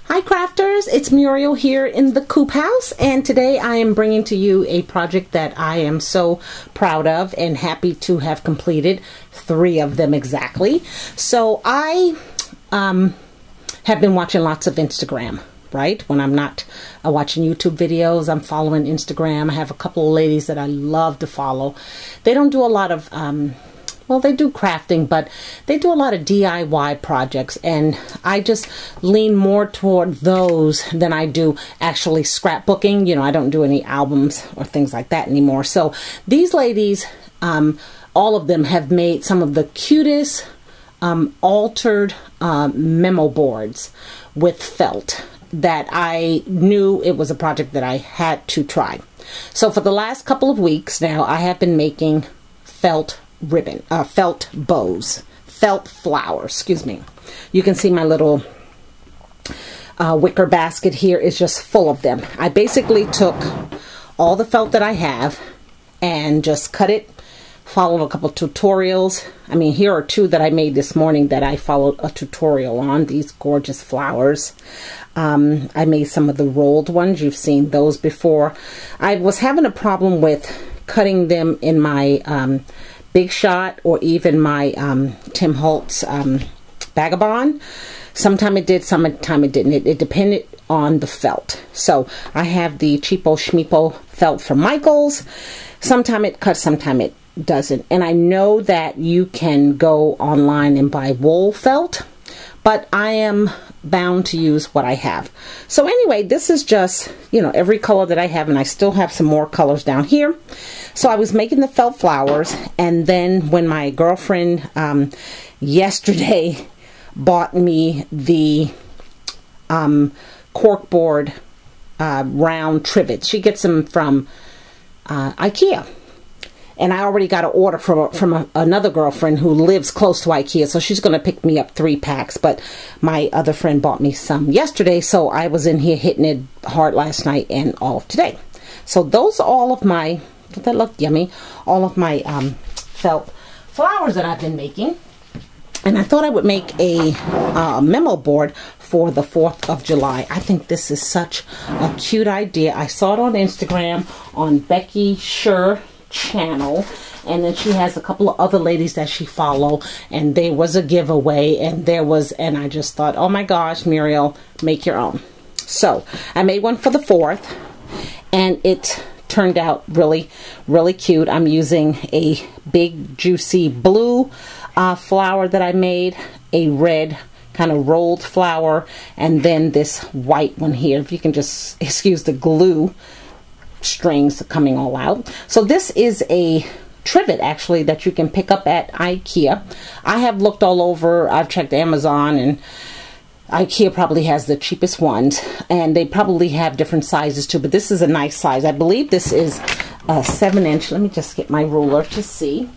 Hi crafters, it's Muriel here in the Coop House, and today I am bringing to you a project that I am so proud of and happy to have completed, 3 of them exactly. So I have been watching lots of Instagram, right? When I'm not watching YouTube videos, I'm following Instagram. I have a couple of ladies that I love to follow. They don't do a lot of well, they do crafting, but they do a lot of DIY projects, and I just lean more toward those than I do actually scrapbooking. You know, I don't do any albums or things like that anymore. So these ladies, all of them have made some of the cutest altered memo boards with felt that I knew it was a project that I had to try. So for the last couple of weeks now, I have been making felt ribbon, felt bows, felt flowers, excuse me. You can see my little wicker basket here is just full of them. I basically took all the felt that I have and just cut it, followed a couple tutorials. I mean, here are 2 that I made this morning that I followed a tutorial on, these gorgeous flowers. I made some of the rolled ones. You've seen those before. I was having a problem with cutting them in my Big Shot or even my Tim Holtz Vagabond. Sometime it did, sometime it didn't. It depended on the felt. So I have the cheapo schmeepo felt from Michaels. Sometime it cuts, sometime it doesn't. And I know that you can go online and buy wool felt, but I am bound to use what I have. So anyway, this is just, you know, every color that I have, and I still have some more colors down here. So I was making the felt flowers, and then when my girlfriend yesterday bought me the cork board round trivets. She gets them from IKEA. And I already got an order from another girlfriend who lives close to IKEA, so she's going to pick me up 3 packs. But my other friend bought me some yesterday, so I was in here hitting it hard last night and all of today. So those are all of my, doesn't that look yummy? All of my felt flowers that I've been making. And I thought I would make a memo board for the 4th of July. I think this is such a cute idea. I saw it on Instagram on Becky Sure channel, and then she has a couple of other ladies that she follow, and there was a giveaway, and I just thought, oh my gosh, Muriel, make your own. So I made one for the 4th, and it turned out really, really cute. I'm using a big juicy blue flower that I made, a red kind of rolled flower, and then this white one here. If you can just excuse the glue strings coming all out. So this is a trivet actually that you can pick up at IKEA. I have looked all over. I've checked Amazon, and IKEA probably has the cheapest ones, and they probably have different sizes too, but this is a nice size. I believe this is a 7-inch. Let me just get my ruler to see.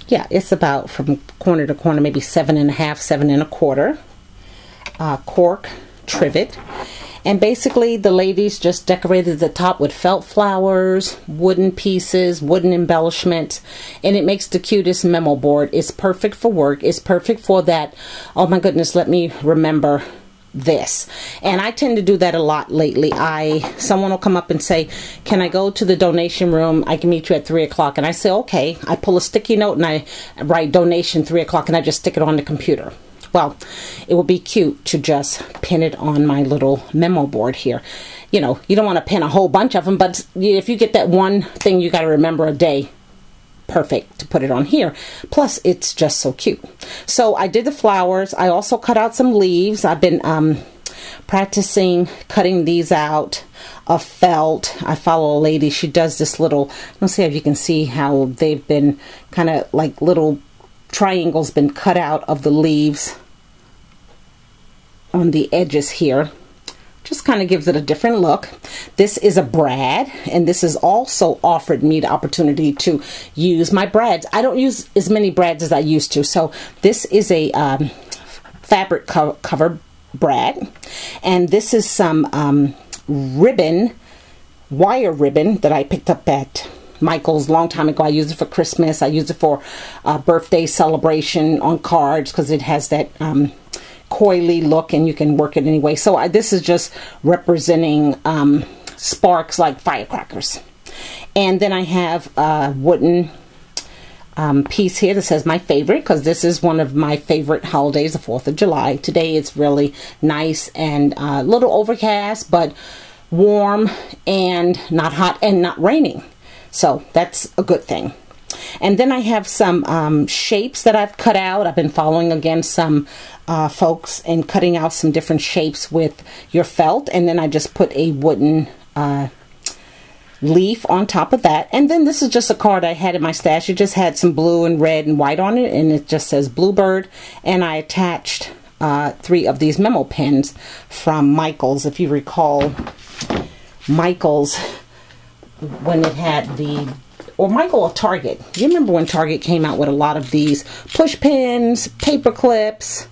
Yeah, it's about from corner to corner, maybe 7.5, 7 1/4 cork trivet. And basically the ladies just decorated the top with felt flowers, wooden pieces, wooden embellishments, and it makes the cutest memo board. It's perfect for work. It's perfect for that, oh my goodness, let me remember this. And I tend to do that a lot lately. Someone will come up and say, can I go to the donation room? I can meet you at 3 o'clock. And I say, okay. I pull a sticky note and I write donation 3 o'clock, and I just stick it on the computer. Well, it would be cute to just pin it on my little memo board here. You know, you don't want to pin a whole bunch of them, but if you get that one thing you got to remember a day, perfect to put it on here. Plus it's just so cute. So I did the flowers. I also cut out some leaves. I've been practicing cutting these out of felt. I follow a lady. She does this little, let's see if you can see how they've been kind of like little triangles been cut out of the leaves on the edges here. Just kind of gives it a different look. This is a brad, and this has also offered me the opportunity to use my brads. I don't use as many brads as I used to, so this is a fabric cover brad, and this is some ribbon, wire ribbon that I picked up at Michaels a long time ago. I used it for Christmas. I used it for birthday celebration on cards because it has that coily look and you can work it anyway. So this is just representing sparks like firecrackers. And then I have a wooden piece here that says my favorite, because this is one of my favorite holidays, the 4th of July. Today it's really nice and a little overcast, but warm and not hot and not raining. So that's a good thing. And then I have some shapes that I've cut out. I've been following again some folks and cutting out some different shapes with your felt. And then I just put a wooden leaf on top of that. And then this is just a card I had in my stash. It just had some blue and red and white on it, and it just says Bluebird. And I attached 3 of these memo pens from Michaels. If you recall, Michaels, when it had the, or Michael or Target. You remember when Target came out with a lot of these push pins, paper clips,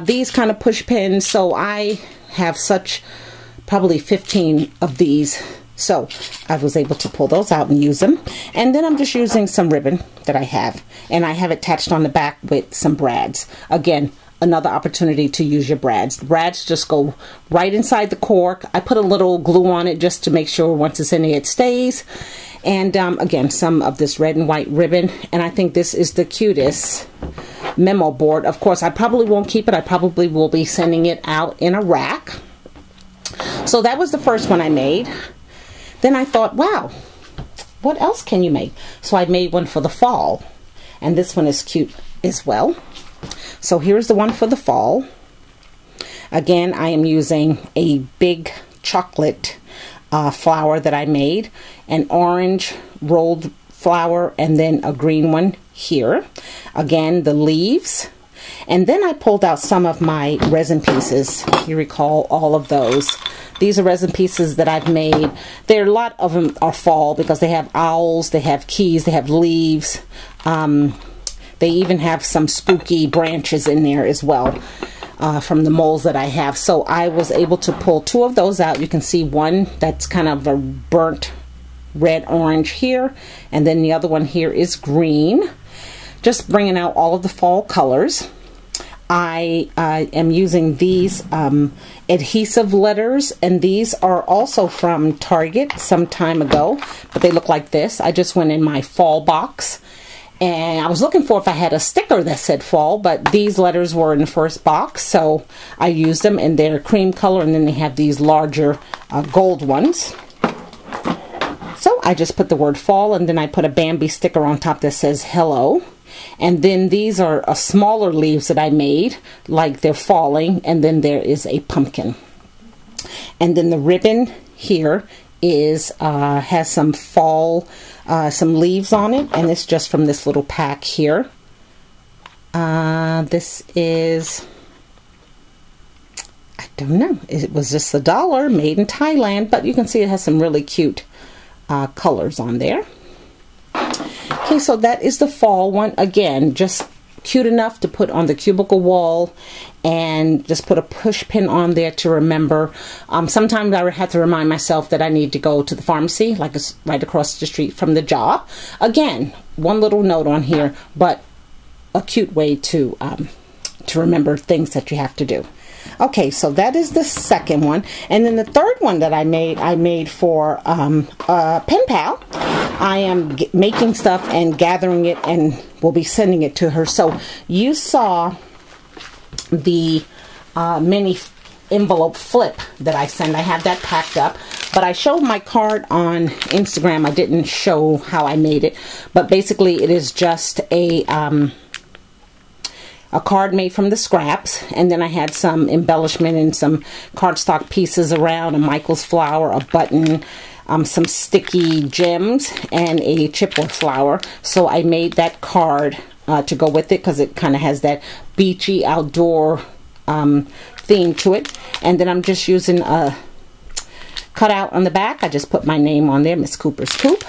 these kind of push pins. So I have probably 15 of these. So I was able to pull those out and use them. And then I'm just using some ribbon that I have. And I have it attached on the back with some brads. Again, another opportunity to use your brads. The brads just go right inside the cork. I put a little glue on it just to make sure once it's in there it stays. And again, some of this red and white ribbon. And I think this is the cutest memo board. Of course, I probably won't keep it. I probably will be sending it out in a rack. So that was the first one I made. Then I thought, wow, what else can you make? So I made one for the fall. And this one is cute as well. So here's the one for the fall. Again, I am using a big chocolate flower that I made. An orange rolled flower and then a green one here. Again, the leaves. And then I pulled out some of my resin pieces. You recall all of those. These are resin pieces that I've made. A lot of them are fall because they have owls, they have keys, they have leaves. They even have some spooky branches in there as well from the molds that I have. So I was able to pull 2 of those out. You can see one that's kind of a burnt red-orange here. And then the other one here is green. Just bringing out all of the fall colors. I am using these adhesive letters, and these are also from Target some time ago, but they look like this. I just went in my fall box, and I was looking for if I had a sticker that said fall, but these letters were in the first box, so I used them, and they're cream color, and then they have these larger gold ones. So I just put the word fall, and then I put a Bambi sticker on top that says hello. And then these are smaller leaves that I made, like they're falling, and then there is a pumpkin. And then the ribbon here is has some fall, some leaves on it, and it's just from this little pack here. This is, I don't know, it was just $1, made in Thailand, but you can see it has some really cute colors on there. Okay, so that is the fall one. Again, just cute enough to put on the cubicle wall, and just put a push pin on there to remember. Sometimes I would have to remind myself that I need to go to the pharmacy, like it's right across the street from the job. Again, one little note on here, but a cute way to remember things that you have to do. Okay, so that is the second one. And then the third one that I made for Pen Pal. I am making stuff and gathering it, and will be sending it to her. So you saw the mini envelope flip that I sent. I have that packed up, but I showed my card on Instagram. I didn't show how I made it, but basically it is just a card made from the scraps, and then I had some embellishment and some cardstock pieces around, a Michael's flower, a button, some sticky gems, and a chipboard flower. So I made that card to go with it, because it kind of has that beachy outdoor theme to it. And then I'm just using a cutout on the back. I just put my name on there, Miss Cooper's Coop.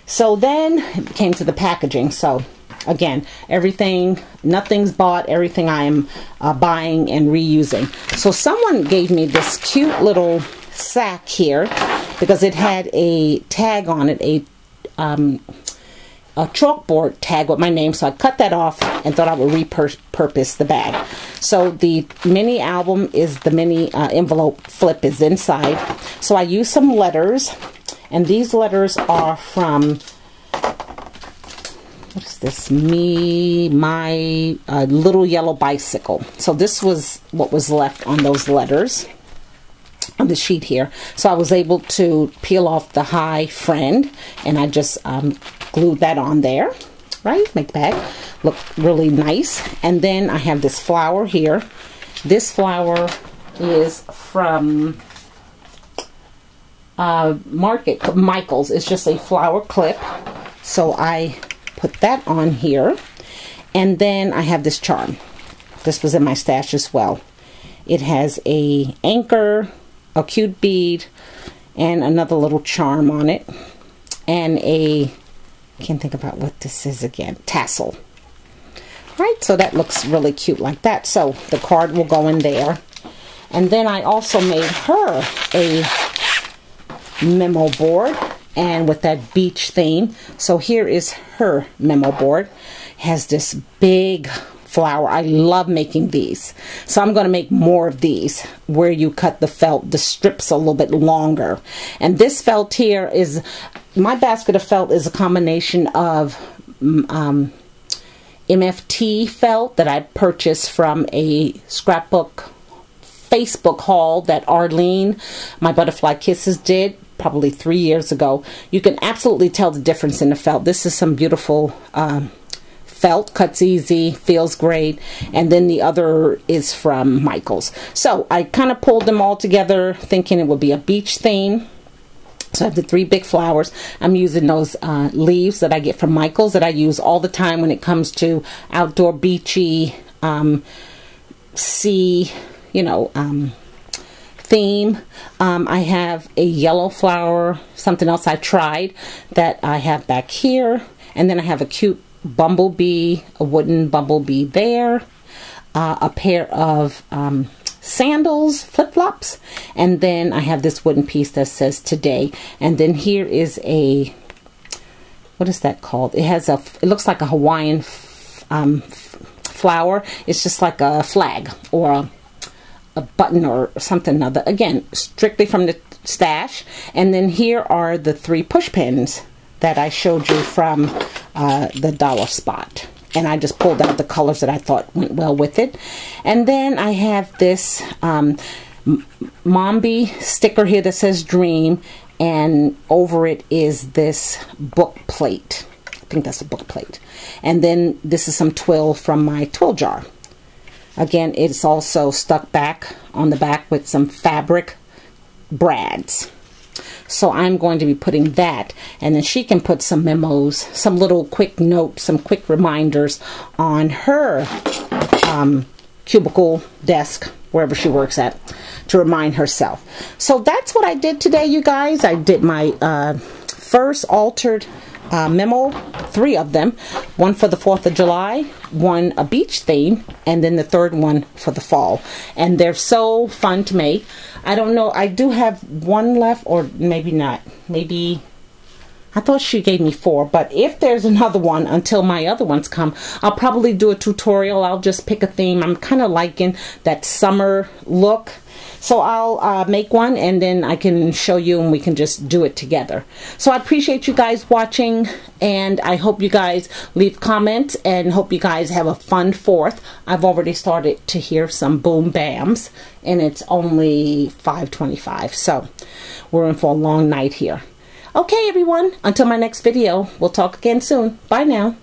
So then it came to the packaging. So again, everything, nothing's bought, everything I am buying and reusing. So someone gave me this cute little sack here, because it had a tag on it, a a chalkboard tag with my name, so I cut that off and thought I would repurpose the bag. So the mini album is the mini envelope flip is inside. So I use some letters, and these letters are from, what is this? My little yellow bicycle. So this was what was left on those letters on the sheet here. So I was able to peel off the hi friend, and I just glued that on there, right? Make the bag look really nice. And then I have this flower here. This flower is from Michael's. It's just a flower clip. So I put that on here. And then I have this charm. This was in my stash as well. It has a anchor, a cute bead, and another little charm on it, and a, can't think about what this is again, tassel. Right, so that looks really cute like that. So the card will go in there. And then I also made her a memo board, and with that beach theme. So here is her memo board. Has this big flower. I love making these. So I'm going to make more of these where you cut the felt, the strips a little bit longer. And this felt here is, my basket of felt is a combination of MFT felt that I purchased from a scrapbook Facebook haul that Arlene, my Butterfly Kisses, did probably 3 years ago. You can absolutely tell the difference in the felt. This is some beautiful felt, cuts easy, feels great. And then the other is from Michael's. So I kind of pulled them all together thinking it would be a beach theme. So I have the 3 big flowers. I'm using those leaves that I get from Michael's that I use all the time when it comes to outdoor beachy sea, you know, theme. I have a yellow flower, something else I tried that I have back here. And then I have a cute bumblebee, a wooden bumblebee there, a pair of sandals, flip-flops, and then I have this wooden piece that says today. And then here is a, what is that called? It has a, it looks like a Hawaiian flower. It's just like a flag or a button or something other. Again, strictly from the stash. And then here are the 3 push pins that I showed you from the Dollar Spot. And I just pulled out the colors that I thought went well with it. And then I have this Mombi sticker here that says Dream. And over it is this book plate. I think that's a book plate. And then this is some twill from my twill jar. Again, it's also stuck back on the back with some fabric brads. So I'm going to be putting that, and then she can put some memos, some little quick notes, some quick reminders on her cubicle desk, wherever she works at, to remind herself. So that's what I did today, you guys. I did my first altered memo, 3 of them. One for the 4th of July, one a beach theme, and then the 3rd one for the fall. And they're so fun to make. I don't know, I do have 1 left, or maybe not. Maybe, I thought she gave me 4, but if there's another one until my other ones come, I'll probably do a tutorial. I'll just pick a theme. I'm kind of liking that summer look. So I'll make one, and then I can show you, and we can just do it together. So I appreciate you guys watching, and I hope you guys leave comments, and hope you guys have a fun 4th. I've already started to hear some boom bams, and it's only 5:25, so we're in for a long night here. Okay, everyone, until my next video, we'll talk again soon. Bye now.